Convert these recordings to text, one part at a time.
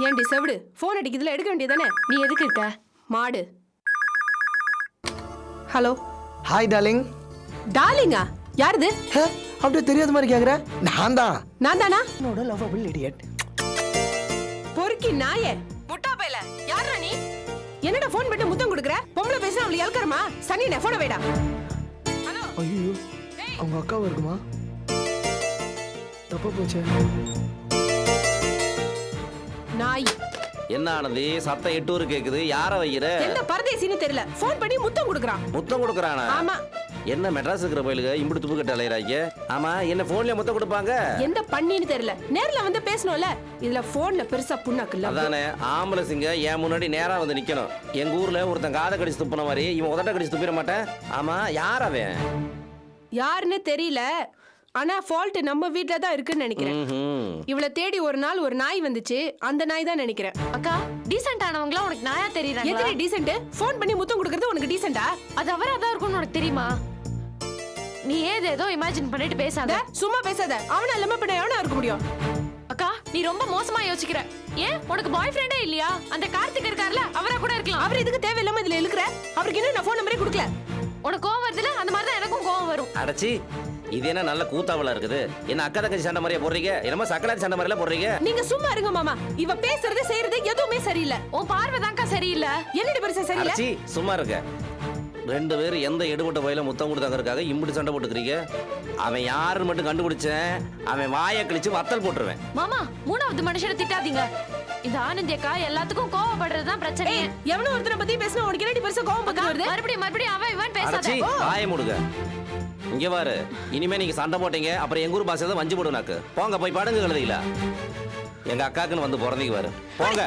ஏன்டி செவிடு போன் அடிக்குதுல எடுக்க வேண்டியதானே? நீ எதுக்கு இருக்க? மாடு. ஹலோ. Hi darling. டார்லிங்கா? யாருது? அப்படியே தெரியாத மாதிரி கேக்குற? நான் தான். நான் தானா? என்னோட லவ்வபிள் இடியட். பொறுக்கி நாயே. முட்டா பையல. யாரா நீ? என்னடா போன் பண்ணி முத்தம் கொடுக்குற? பொம்பளை பேசினா அவளை இழுக்கறமா? சனினே போனை வைடா. ஹலோ. ஐயோ. அவங்க அக்காவா இருக்குமா? தப்பா போச்சே. நாய். என்ன ஆனது சத்தம் 8 ஊர் கேக்குது. யார வைக்கிற? என்ன பரதேசின்னு தெரியல. போன் பண்ணி முத்தம் கொடுக்குறான். முத்தம் கொடுக்கறானா? ஆமா. என்ன மெட்ராஸ் இருக்கிற பயிலுக இம்புட்டு துப்பு கட்ட அலையறாங்க? ஆமா, என்ன போன்ல முத்தம் கொடுப்பாங்க? எந்த பண்ணின்னு தெரியல. நேர்ல வந்து பேசணும்ல. இதுல போன்ல பெருசா புண்ணாக்குல. அதானே ஆம்பளை சிங்க என் முன்னாடி நேரா வந்து நிக்கணும். எங்க ஊர்ல ஒருத்தன் காதை கடிச்சு துப்புன மாதிரி இவன் உதட்ட கடிச்சு துப்பிட மாட்டேன். ஆமா, யார் அவன்? யாருன்னு தெரியல. ஆனா ஃபால்ட் நம்ம வீட்ல தான் இருக்குன்னு நினைக்கிறேன். இவளை தேடி ஒரு நாள் ஒரு நாய் வந்துச்சு. அந்த நாய் தான் நினைக்கிறேன். அக்கா, டீசென்ட் ஆனவங்களா உனக்கு நாயா தெரியறாங்க? எதுல டீசென்ட்? ஃபோன் பண்ணி முத்தம் கொடுக்கிறது உனக்கு டீசென்ட்டா? அது அவராதான் இருக்கும்னு உனக்கு தெரியுமா? நீ ஏதோ இமேஜின் பண்ணிட்டு பேசாத. சும்மா பேசாத. அவன இல்லாம பின்ன எவனா இருக்க முடியும்? அக்கா, நீ ரொம்ப மோசமா யோசிக்கிற. ஏன் உனக்கு பாய் ஃப்ரெண்டே இல்லையா? அந்த கார்த்திக் இருக்கார்ல, அவரா கூட இருக்கலாம். அவர் இதுக்கு தேவையில்லாம இதுல இழுக்குற. அவருக்கு இன்னும் நான் ஃபோன் நம்பரே கொடுக்கல. உனக்கு கோவம் வருதுல, அந்த மாதிரி தான் எனக்கும் கோவம் வரும். அடச்சி, இது என்ன நல்ல கூத்தாவலா இருக்குது? என்ன அக்கா தங்கச்சி சண்டை மாதிரியா போடுறீங்க? என்னமா சக்கலாச்சி சண்டை மாதிரில போடுறீங்க? நீங்க சும்மா இருங்க மாமா. இவ பேசுறது செய்யறது எதுவுமே சரியில்லை. உன் பார்வை தான்க்கா சரியில்லை. என்னடி பெருசா சரியில்லை? அடச்சி, சும்மா இருக்க. ரெண்டு பேரும் எந்த எடுபட்ட வயல முத்தம் கொடுத்தாங்கிறதுக்காக இம்புட்டு சண்டை போட்டுக்கிறீங்க. அவன் யாருன்னு மட்டும் கண்டுபிடிச்சேன், அவன் வாயை கழிச்சு வத்தல் போட்டுருவேன். மாமா, மூணாவது மனுஷனை திட்டாதீங்க. இந்த ஆனந்தி அக்கா எல்லாத்துக்கும் கோவப்படுறதுதான் பிரச்சனை. எவனோ ஒருத்தரை பத்தி பேசினா உனக்கு என்னடி பெருசா கோவம் வருது? மறுபடியும் அவன் இவன் பேசாத. அடச்சி, வாயை மூடுங்க. இங்க பாரு, இனிமே நீங்க சண்டை போட்டீங்க அப்புறம் எங்க ஊர் பாசை தான் வஞ்சி போடும் நாக்கு. போங்க போய் படுங்க கழுதிங்களா. எங்க அக்காக்குன்னு வந்து பிறந்தீங்க பாரு. போங்க.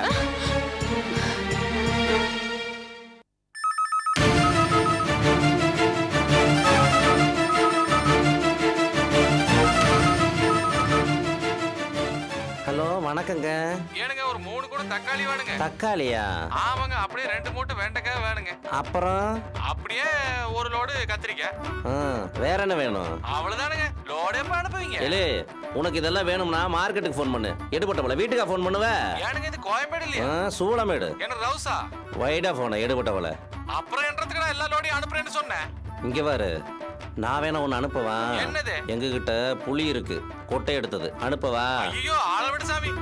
ஹலோ, வணக்கங்க. ஏனுங்க ஒரு 3 கூட தக்காளி வேணுங்க. தக்காளியா? ஆமாங்க, அப்படியே 2 மூட்டை வெண்டைக்காய் வேணுங்க. அப்புறம் அப்படியே ஒரு லோடு கத்திரிக்காய். வேற என்ன வேணும்? அவ்வளவுதானுங்க. லோடே எப்ப அனுப்புவீங்க? ஏலே, உனக்கு இதெல்லாம் வேணும்னா மார்க்கெட்டுக்கு ஃபோன் பண்ணு. எடுபட்டவள வீட்டுக்கா ஃபோன் பண்ணுவ? ஏனுங்க இது கோயம்பேடு இல்லையா? சூளமேடு. என்ன ரவுசா? வைடா போன எடுபட்டவள. அப்புறம் என்றதுக்கு நான் எல்லா லோடையும் அனுப்புறேன்னு சொன்னேன். இங்க பாரு, நான் வேணா ஒன்னு அனுப்பவா? என்னது? எங்க கிட்ட புளி இருக்கு, கொட்டை எடுத்தது. அனுப்பவா? ஐயோ, ஆள விடு சாமி.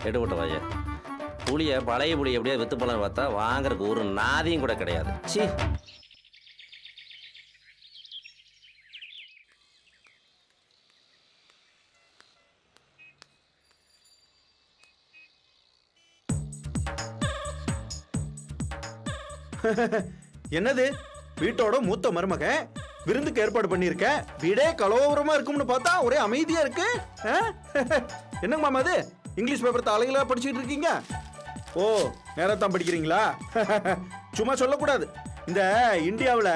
எடுபட்டவாய புளிய பழைய புளி எப்படியா வித்து போலாம் பார்த்தா வாங்குறதுக்கு ஒரு நாதியும் கூட கிடையாது. சி. என்னது வீட்டோட மூத்த மருமக விருந்துக்கு ஏற்பாடு பண்ணிருக்க. வீடே கலோரமா இருக்கும்னு பார்த்தா ஒரே அமைதியா இருக்கு. என்னங்க மாமா அது இங்கிலீஷ் பேப்பர் தலைகளா படிச்சுட்டு இருக்கீங்க? ஓ, நேரத்தான் படிக்கிறீங்களா? சும்மா சொல்லக்கூடாது. இந்த இந்தியாவில்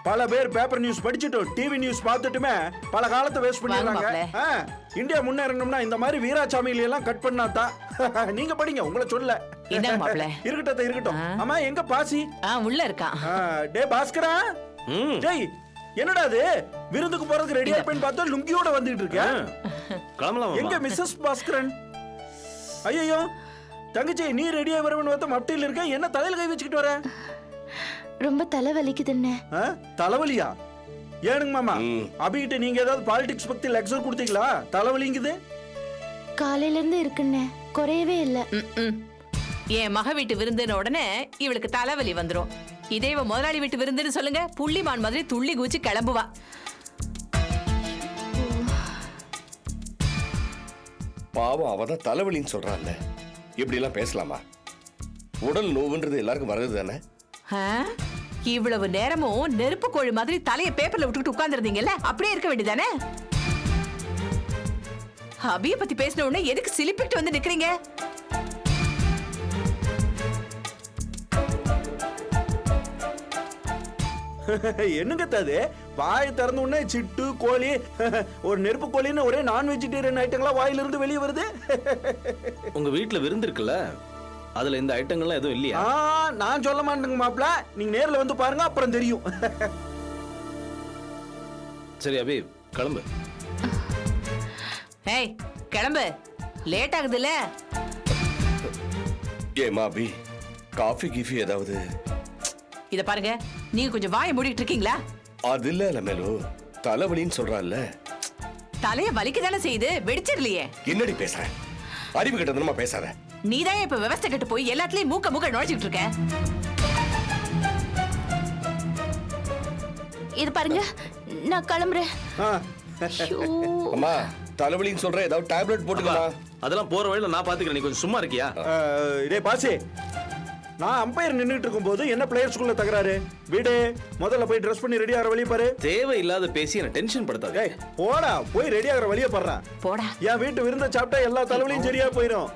பல பேர் பேப்பர் நியூஸ் படிச்சுட்டும் டிவி நியூஸ் பார்த்துட்டுமே பல காலத்தை வேஸ்ட் பண்ணிடுறாங்க. இந்தியா முன்னேறணும்னா இந்த மாதிரி வீராசாமியில எல்லாம் கட் பண்ணாதான். நீங்க படிங்க, உங்களை சொல்ல. இருக்கட்டும். ஆமா, எங்க பாசி? உள்ள இருக்கான். டே பாஸ்கரா, டேய் என்னடா அது விருந்துக்கு போறதுக்கு ரெடியா இருப்பேன்னு பார்த்தா லுங்கியோட வந்துட்டு இருக்கேன். எங்க மிஸ்ஸஸ் பாஸ்கரன்? ஐயோ தங்கச்சி, நீ ரெடியா வரவன்னு பார்த்தா மப்டையில் இருக்க. என்ன தலையில கை வச்சுக்கிட்டு வர? ரொம்ப தலைவலிக்குதுன்னு. தலைவலியா? ஏனுங்க மாமா, அபிகிட்ட நீங்க ஏதாவது பாலிடிக்ஸ் பத்தி லெக்சர் கொடுத்தீங்களா? தலைவலிங்குது. காலையில இருந்து இருக்குன்னு குறையவே இல்ல. என் மக வீட்டு விருந்துன உடனே இவளுக்கு தலைவலி வந்துரும். இதே இவ முதலாளி வீட்டு விருந்துன்னு சொல்லுங்க, புள்ளிமான் மாதிரி துள்ளி குச்சி கிளம்புவா. பாவம், அவதான் தலைவலின்னு சொல்றான்ல. இப்படி எல்லாம் பேசலாமா? உடல் நோவுன்றது எல்லாருக்கும் வர்றது தானே. இவ்வளவு நேரமும் நெருப்பு கோழி மாதிரி தலைய பேப்பர்ல விட்டுட்டு உட்கார்ந்து இருந்தீங்கல்ல, அப்படியே இருக்க வேண்டியதானே? அபிய பத்தி பேசின உடனே எதுக்கு சிலிப்பிட்டு வந்து நிக்கிறீங்க? என்னங்க அது வாய் திறந்த உடனே சிட்டு கோழி ஒரு நெருப்பு கோழின்னு ஒரே நான் வெஜிடேரியன் ஐட்டங்களா வாயில இருந்து வெளியே வருது. உங்க வீட்டுல விருந்து இருக்குல்ல, அதுல இந்த ஐட்டங்கள்லாம் எதுவும் இல்லையா? நான் சொல்ல மாட்டேங்க மாப்ள, நீங்க நேர்ல வந்து பாருங்க, அப்புறம் தெரியும். சரி அபி, கிளம்பு. ஏய் கிளம்பு, லேட் ஆகுதுல்ல. ஏமா அபி காஃபி கிஃபி ஏதாவது? இத பாருங்க, நீங்க கொஞ்சம் வாயை மூடிட்டு இருக்கீங்களா? அது இல்ல மேலு, தலைவலின்னு சொல்றான்ல. தலைய வலிக்க தானே செய்யுது, வெடிச்சிடலையே. என்னடி பேசுற? அறிவு கிட்டதனமா பேசாத. நீதான் இப்ப விவசாய கிட்ட போய் எல்லாத்துலயும் மூக்க நுழைச்சிட்டு இருக்க. இது பாருங்க, நான் கிளம்புறேன். ஆ, ஐயோ. அம்மா தலைவலின்னு சொல்ற, ஏதாவது டேப்லெட் போட்டுக்கமா. அதெல்லாம் போற வழியில நான் பாத்துக்கிறேன், நீ கொஞ்சம் சும்மா இருக்கியா? டேய் பாசி, நான் அம்பையர் நின்றுட்டு இருக்கும்போது என்ன பிளேயர்ஸ்குள்ள தகராறு? வீடு முதல்ல போய் ட்ரெஸ் பண்ணி ரெடி ஆகிற வழியை பாரு. தேவையில்லாத பேசி என்ன டென்ஷன் படுத்தாத. டேய் போடா, போய் ரெடி ஆகிற வழியை பாடுறான். போடா. என் வீட்டு விருந்த சாப்பிட்டா எல்லா தலைவலியும் சரியா போயிடும்.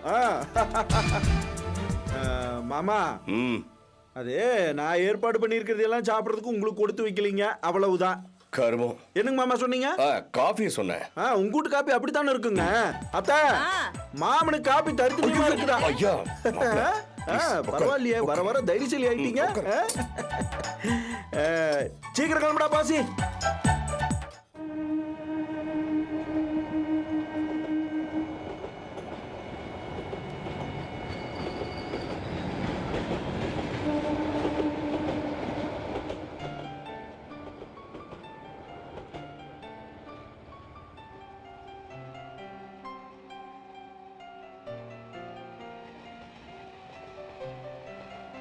மாமா, ம் அது நான் ஏற்பாடு பண்ணியிருக்கிறது எல்லாம் சாப்பிட்றதுக்கு உங்களுக்கு கொடுத்து வைக்கலீங்க, அவ்வளவுதான். கருமம். என்னங்க மாமா சொன்னீங்க? காஃபி சொன்னேன். உங்க வீட்டு காப்பி அப்படித்தானே இருக்குங்க. அத்தா, மாமனுக்கு காப்பி தரித்திரமா இருக்குதா? ஐயா பரவாயில்லையே, வர வர தைரியசாலி ஆயிட்டீங்க. சீக்கிரம் கிளம்புடா பாசி.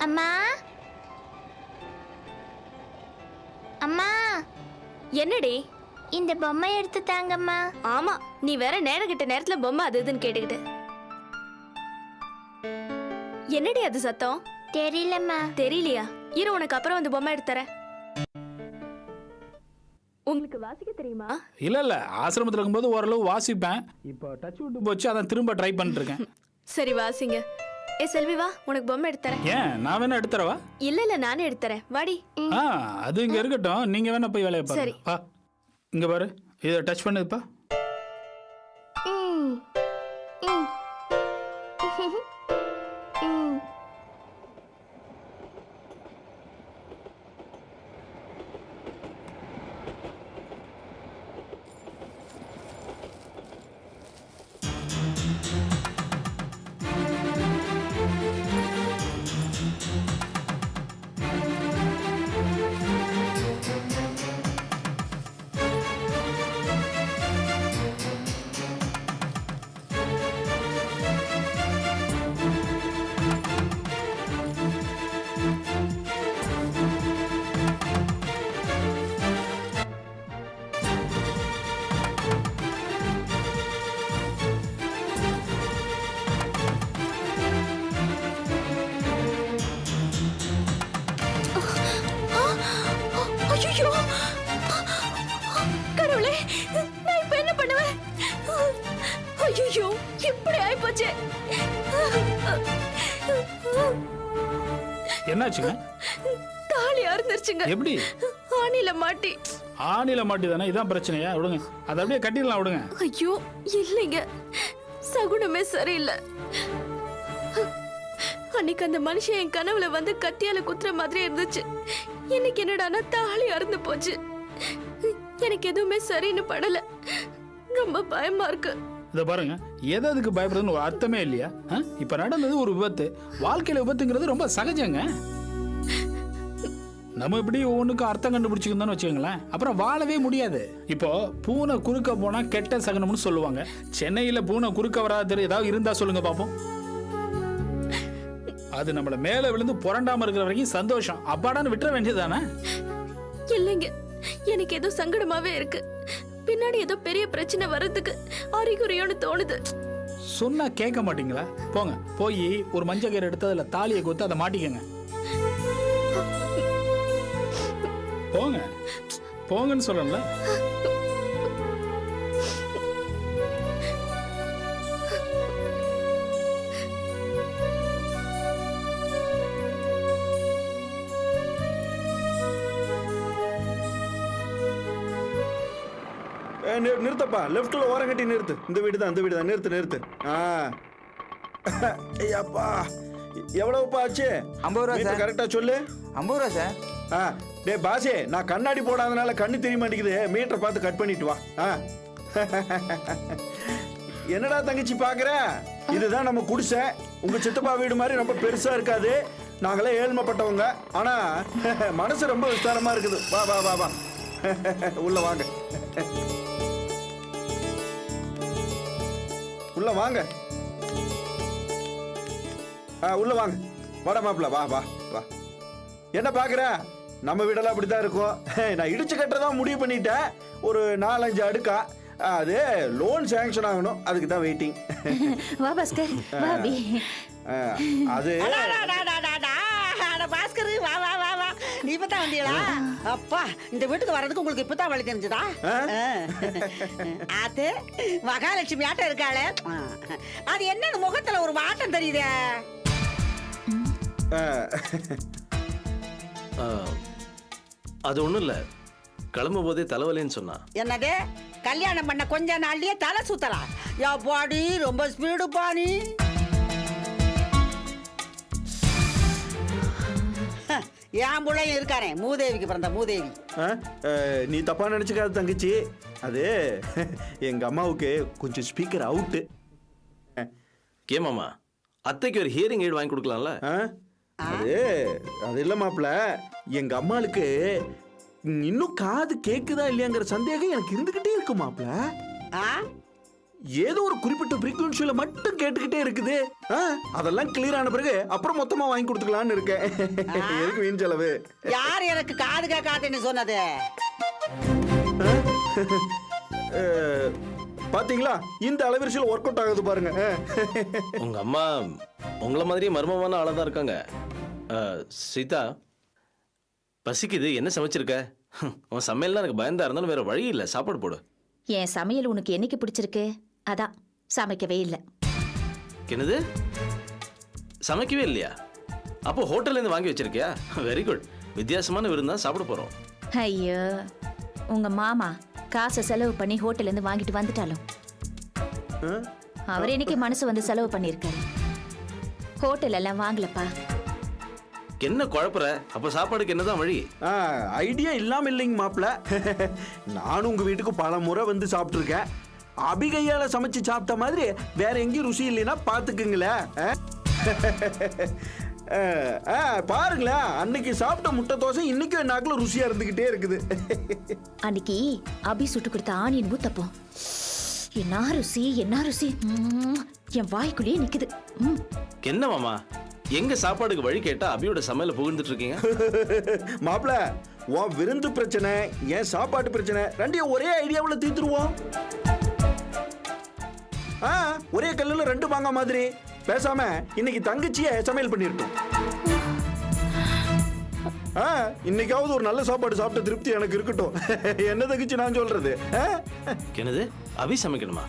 அம்மா, அம்மா, என்னடி இந்த பொம்மை எடுத்து தாங்கம்மா. ஆமா, நீ வேற நேரம் கிட்ட நேரத்துல பொம்மை அது இதுன்னு கேட்டுக்கிட்டு. என்னடி அது சத்தம்? தெரியலம்மா. தெரியலையா? இரு, உனக்கு அப்புறம் வந்து பொம்மை எடுத்து தரேன். உங்களுக்கு வாசிக்க தெரியுமா? இல்ல ஆசிரமத்தில் இருக்கும்போது ஓரளவு வாசிப்பேன். இப்போ டச் விட்டு போச்சு, அதான் திரும்ப ட்ரை பண்ணிட்டு இருக்கேன். சரி வாசிங்க. ஏ செல்வி வா, உனக்கு பொம்மை எடுத்து தரேன். ஏன் நான் வேணா எடுத்துறவா? இல்ல நானே எடுத்து தரேன், வாடி. அது இங்க இருக்கட்டும், நீங்க வேணா போய் வேலையை பாருங்க. வா, இங்க பாரு, இதை டச் பண்ணுதுப்பா. ஐயோ, கடவுளே, நான் இப்ப என்ன பண்ணுவேன்? ஐயோ, இப்படி ஆயிப்போச்சு. என்னாச்சுங்க? தாலி அறுந்துருச்சுங்க. எப்படி? ஆணில மாட்டி. ஆணில மாட்டி தானே, இதான் பிரச்சனையா? விடுங்க, அதை அப்படியே கட்டிடலாம், விடுங்க. ஐயோ இல்லைங்க, சகுனமே சரியில்லை. அன்னைக்கு அந்த மனுஷன் என் கனவுல வந்து கத்தியால குத்துற மாதிரி இருந்துச்சு. இன்னைக்கு என்னடானா தாலி அறுந்து போச்சு. எனக்கு எதுவுமே சரின்னு படல, ரொம்ப பயமா இருக்கு. இதை பாருங்க, எதுக்கு பயப்படுறதுன்னு ஒரு அர்த்தமே இல்லையா? இப்ப நடந்தது ஒரு விபத்து. வாழ்க்கையில விபத்துங்கிறது ரொம்ப சகஜங்க. நம்ம இப்படி ஒவ்வொன்றுக்கும் அர்த்தம் கண்டுபிடிச்சிருந்தோம்னு வச்சுக்கோங்களேன், அப்புறம் வாழவே முடியாது. இப்போ பூனை குறுக்க போனா கெட்ட சகனம்னு சொல்லுவாங்க. சென்னையில பூனை குறுக்க வராது ஏதாவது இருந்தா சொல்லுங்க பாப்போம். அது நம்மள மேல விழுந்து புரண்டாம இருக்கிற வரைக்கும் சந்தோஷம், அப்பாடான்னு விட்டுற வேண்டியதானே? இல்லைங்க, எனக்கு ஏதோ சங்கடமாவே இருக்கு. பின்னாடி ஏதோ பெரிய பிரச்சனை வர்றதுக்கு அறிகுறியோன்னு தோணுது. சொன்னா கேட்க மாட்டீங்களா? போங்க, போய் ஒரு மஞ்சள் கயிறு எடுத்து அதுல தாலியை கொத்து அதை மாட்டிக்கங்க. போங்க, போங்கன்னு சொல்லல. நிறுத்தப்பா, லெஃப்ட்ல ஓரம் கட்டி நிறுத்து. இந்த வீடு தான், இந்த வீடு தான். நிறுத்து. ஐயாப்பா, எவ்வளவுப்பா ஆச்சு? 50 ரூபா சார். கரெக்டா சொல்லு. 50 ரூபா சார். டேய் பாசே, நான் கண்ணாடி போடாதனால கண்ணு தெரிய மாட்டேங்குது. மீட்டரை பார்த்து கட் பண்ணிட்டு வா. என்னடா தங்கச்சி பாக்குற? இதுதான் நம்ம குடிசை. உங்க சித்தப்பா வீடு மாதிரி ரொம்ப பெருசா இருக்காது. நாங்களே ஏழ்மைப்பட்டவங்க. ஆனா மனசு ரொம்ப விஸ்தாரமா இருக்குது. வா வா வா வா உள்ள வாங்க, உள்ள வாங்க, உள்ள வாங்க. வாடா மாப்பிள்ள, வா வா வா. என்ன பாக்குற? நம்ம வீடெல்லாம் அப்படித்தான் இருக்கும். நான் இடிச்சு கட்டுறதா முடிவு பண்ணிட்டேன். ஒரு 4-5 அடுக்கா. அது லோன் சாங்ஷன் ஆகணும், அதுக்கு தான் வெயிட்டிங். வா பாஸ்கர், வா அபி. அது பாஸ்கர், வா வா வா வா. நீ இப்பதான் வந்தீங்களா? அப்பா, இந்த வீட்டுக்கு வர்றதுக்கு உங்களுக்கு இப்பதான் வழி தெரிஞ்சதா? அது மகாலட்சுமி ஆட்டம் இருக்காளே, அது என்ன முகத்துல ஒரு வாட்டம் தெரியுதே? அது ஒண்ணும் இல்ல, கிளம்பும் போதே தலைவலின்னு சொன்னா. என்னது? கல்யாணம் பண்ண கொஞ்ச நாள்லயே தலை சுத்தலாம்? யா பாடி, ரொம்ப ஸ்பீடு பாணி. என் பிள்ளையும் இருக்கானே, மூதேவிக்கு பிறந்த மூதேவி. நீ தப்பா நினைச்சுக்காத தங்கச்சி. அது எங்க அம்மாவுக்கு கொஞ்சம் ஸ்பீக்கர் அவுட்டு. கேமாமா, அத்தைக்கு ஒரு ஹியரிங் எய்ட் வாங்கி கொடுக்கலாம்ல? அது இல்ல மாப்பிள்ள, எங்க அம்மாளுக்கு இன்னும் காது கேக்குதா இல்லையாங்கிற சந்தேகம் எனக்கு இருந்துகிட்டே இருக்கு மாப்பிள்ள. ஏதோ ஒரு குறிப்பிட்ட ஃப்ரீக்வன்சியில மட்டும் கேட்டுக்கிட்டே இருக்குது. அதெல்லாம் கிளியர் ஆன பிறகு அப்புறம் மொத்தமா வாங்கி கொடுத்துக்கலாம்னு இருக்கேன். எதுக்கு வீண் செலவு? யார் எனக்கு காது கேட்காதுன்னு சொன்னது? பாத்தீங்களா, இந்த அளவிற்சியில் ஒர்க் அவுட் ஆகுது பாருங்க. உங்க அம்மா உங்கள மாதிரியே மர்மமான ஆளா தான் இருக்காங்க. சீதா, பசிக்குது, என்ன சமைச்சிருக்க? உன் சமையல்னா எனக்கு பயந்தா இருந்தாலும் வேற வழி இல்லை, சாப்பாடு போடு. என் சமையல் உனக்கு என்னைக்கு பிடிச்சிருக்கு, அதான் சமைக்கவே இல்லை. என்னது, சமைக்கவே இல்லையா? அப்போ ஹோட்டல்ல இருந்து வாங்கி வச்சிருக்கியா? வெரி குட், வித்தியாசமான விருந்தா சாப்பிட போறோம். ஐயோ, உங்க மாமா காசை செலவு பண்ணி ஹோட்டல்ல இருந்து வாங்கிட்டு வந்துட்டாலும் அவர் என்னைக்கு மனசு வந்து செலவு பண்ணிருக்காரு. ஹோட்டல் எல்லாம் வாங்கலப்பா. என்ன குழப்பற? அப்ப சாப்பாடுக்கு என்னதான் வழி? ஐடியா இல்லாம இல்லைங்க மாப்பிள்ள. நானும் உங்க வீட்டுக்கு பல முறை வந்து சாப்பிட்டு இருக்கேன். அபிகையால சமைச்சு சாப்பிட்ட மாதிரி வேற எங்கேயும் ருசி இல்லைன்னா பாத்துக்குங்களேன். பாருங்களேன், அன்னைக்கு சாப்பிட்ட முட்டை தோசை இன்னைக்கும் என் நாக்குல ருசியா இருந்துகிட்டே இருக்குது. அன்னைக்கு அபி சுட்டு கொடுத்த ஆனியன் ஊத்தப்போம் என்ன ருசி, என்ன ருசி, என் வாய்க்குள்ளேயே நிக்குது. என்ன மாமா, எங்க சாப்பாடுக்கு வழி கேட்டா அபியோட சமையல புகுந்துட்டு இருக்கீங்க? மாப்பிள்ள, உன் விருந்து பிரச்சனை, என் சாப்பாட்டு பிரச்சனை ரெண்டையும் ஒரே ஐடியாவில் தீர்த்துருவோம். ஒரே கல்லுல 2 மாங்கா மாதிரி. பேசாம இன்னைக்கு தங்கச்சிய சமையல் பண்ணிருக்கோம். இன்னைக்காவது ஒரு நல்ல சாப்பாடு சாப்பிட்ட திருப்தி எனக்கு இருக்கட்டும். என்ன தங்கச்சி நான் சொல்றது? என்னது, அபி சமைக்கணுமா?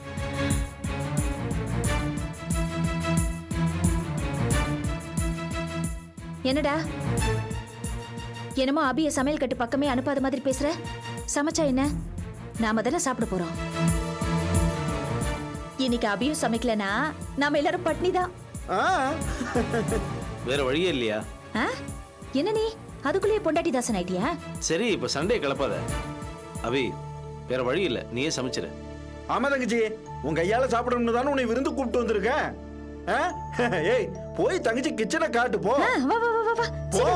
என்னடா என்னமோ அபிய சமையல் கட்டு பக்கமே அனுப்பாத மாதிரி பேசுற? சமைச்சா என்ன, நாம தானே சாப்பிட போறோம். இன்னைக்கு அபியும் சமைக்கலனா நாம எல்லாரும் பட்னிதான். வேற வழியே இல்லையா? என்ன நீ அதுக்குள்ளேயே பொண்டாட்டி தாசன் ஆயிட்டியா? சரி, இப்ப சண்டே கிளப்பாத. அபி, வேற வழி இல்ல, நீயே சமைச்சிரு. ஆமா தங்கச்சி, உன் கையால சாப்பிடணும்னு தானே உன்னை விருந்து கூப்பிட்டு வந்திருக்கேன். ஏய், போய் தங்கச்சி கிச்சனை காட்டு போ. போ.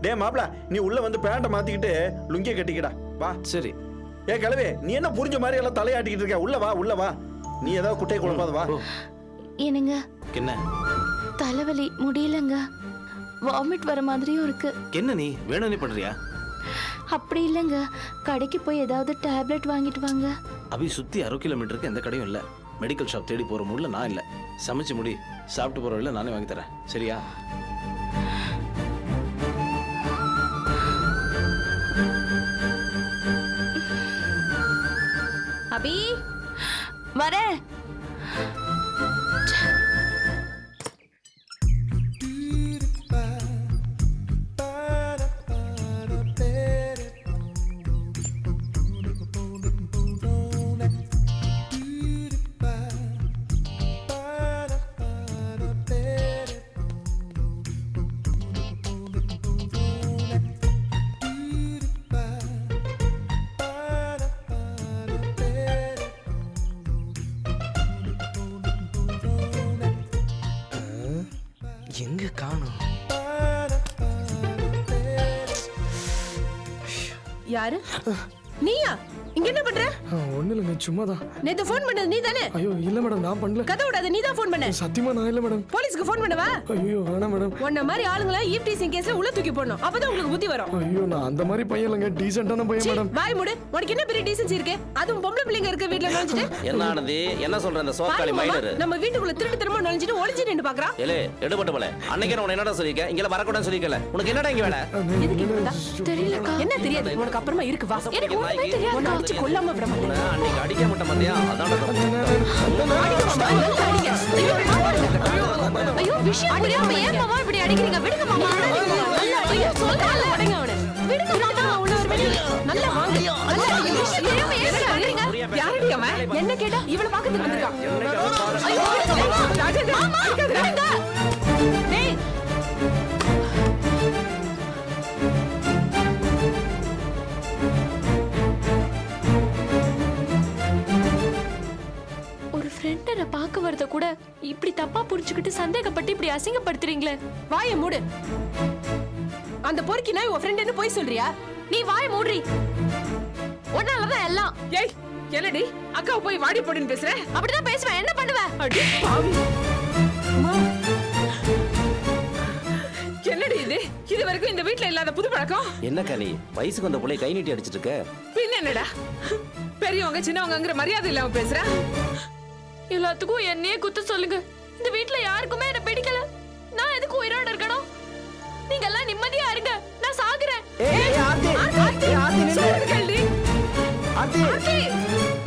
டே மாப்ள, நீ உள்ள வந்து பேண்ட மாத்திக்கிட்டு லுங்கிய கட்டிக்கடா. வா. சரி. ஏ கிழவி, நீ என்ன புரிஞ்ச மாதிரி எல்லாம் தலையாட்டிக்கிட்டு இருக்க? உள்ள வா, உள்ள வா. நீ ஏதாவது குட்டையை குழப்பாத, வா. என்னங்க, என்ன தலைவலி முடியலங்க, வாமிட் வர மாதிரியும் இருக்கு. என்ன நீ வேணும்னே பண்றியா? அப்படி இல்லைங்க, கடைக்கு போய் ஏதாவது டேப்லெட் வாங்கிட்டு வாங்க. அபி, சுத்தி 6 கிலோமீட்டருக்கு எந்த கடையும் இல்ல. மெடிக்கல் ஷாப் தேடி போற மூட்ல நான் இல்ல. சமைச்சு முடி, சாப்பிட்டு போற வழியில நானே வாங்கி தரேன், சரியா? அபி, வரேன். எங்க காணோம்? யாரு நீயா இங்க என்ன பண்ற? ஒண்ணு இல்லைங்க, சும்மா தான். நேத்து ஃபோன் பண்ணது நீ தானே? ஐயோ இல்ல மேடம், நான் பண்ணல. கதை விடாத, நீ தான் ஃபோன் பண்ண. சத்தியமா நான் இல்ல மேடம். போலீஸ்க்கு ஃபோன் பண்ணவா? ஐயோ வேணாம் மேடம். உன்ன மாதிரி ஆளுங்கள ஈவ் டீசிங் கேஸ்ல உள்ள தூக்கி போடணும், அப்பதான் உங்களுக்கு புத்தி வரும். ஐயோ நான் அந்த மாதிரி பையன் இல்லைங்க, டீசென்ட்டான பையன் மேடம். வாய் மூடு, உனக்கு என்ன பெரிய டீசன்சி இருக்கு? அதுவும் பொம்பளை பிள்ளைங்க இருக்க வீட்ல நுழைஞ்சிட்டு என்ன ஆனந்தி, என்ன சொல்ற இந்த சோக்காளி மைனர்? நம்ம வீட்டுக்குள்ள திரும்ப நுழைஞ்சிட்டு ஒளிஞ்சு நின்னு பாக்குறான். ஏலே எடுபட்டு போல, அன்னைக்கு நான் உன்னை என்னடா சொல்லிருக்கேன், இங்க வரக்கூடாதுன்னு சொல்லிருக்கல. உனக்கு என்னடா இங்க வேலை? எதுக்கு இங்க வந்தா? தெரியலக்கா. என்ன தெரியாது உனக்கு, அப்புறமா இருக்கு வா. எனக்கு ஒண்ணுமே தெரியாது. உன்னை அடிச்சு கொல்லாம விட மாட்டேன். அன்னைக்கு அடிக்க மாட்டேன் பாத்தியா? அதான் ஐயோ விஷயம் புரியாம ஏன் மாமா இப்படி அடிக்கிறீங்க? விடுங்க மாமா. ஐயோ சொல்றல உடைங்க அவனை. விடுங்க மாமா. அவன ஒரு வெடி. நல்லா வாங்க. நல்லா அடிங்க. விஷயம் தெரியாம ஏன் அடிக்கிறீங்க? யாரடி அவன்? என்ன கேட்டா இவள பாக்கிறதுக்கு வந்திருக்கான். ஐயோ மாமா விடுங்க. டேய் ஒரு ஃப்ரெண்டை பார்க்க வரத கூட இப்படி தப்பா புரிஞ்சுக்கிட்டு சந்தேகப்பட்டு இப்படி அசிங்கப்படுத்துறீங்களே. வாயை மூடு. அந்த பொறுக்கி நாய் உன் ஃப்ரெண்ட் என்ன போய் சொல்றியா? நீ வாய் மூடுறி. உன்னாலதான் எல்லாம். ஏய் என்னடி அக்காவை போய் வாடி போடுன்னு பேசுற? அப்படிதான் பேசுவேன், என்ன பண்ணுவ? அடி பாவி. அம்மா. என்னடி இது? இது வரைக்கும் இந்த வீட்ல இல்லாத புது பழக்கம். என்னக்கா நீ வயசுக்கு வந்த புள்ளைய கை நீட்டி அடிச்சிட்டு இருக்க? பின்ன என்னடா, பெரியவங்க சின்னவங்கங்கிற மரியாதை இல்லாம பேசுற? எல்லாத்துக்கும் என்னையே குத்த சொல்லுங்க. இந்த வீட்ல யாருக்குமே என்ன பிடிக்கல. நான் எதுக்கு உயிரோட இருக்கணும்? நீங்க எல்லாம் நிம்மதியா இருங்க, நான் சாகுறேன். ஏய் ஆர்த்தி, ஆர்த்தி நில்லு. சொல்லுங்கடி. ஆர்த்தி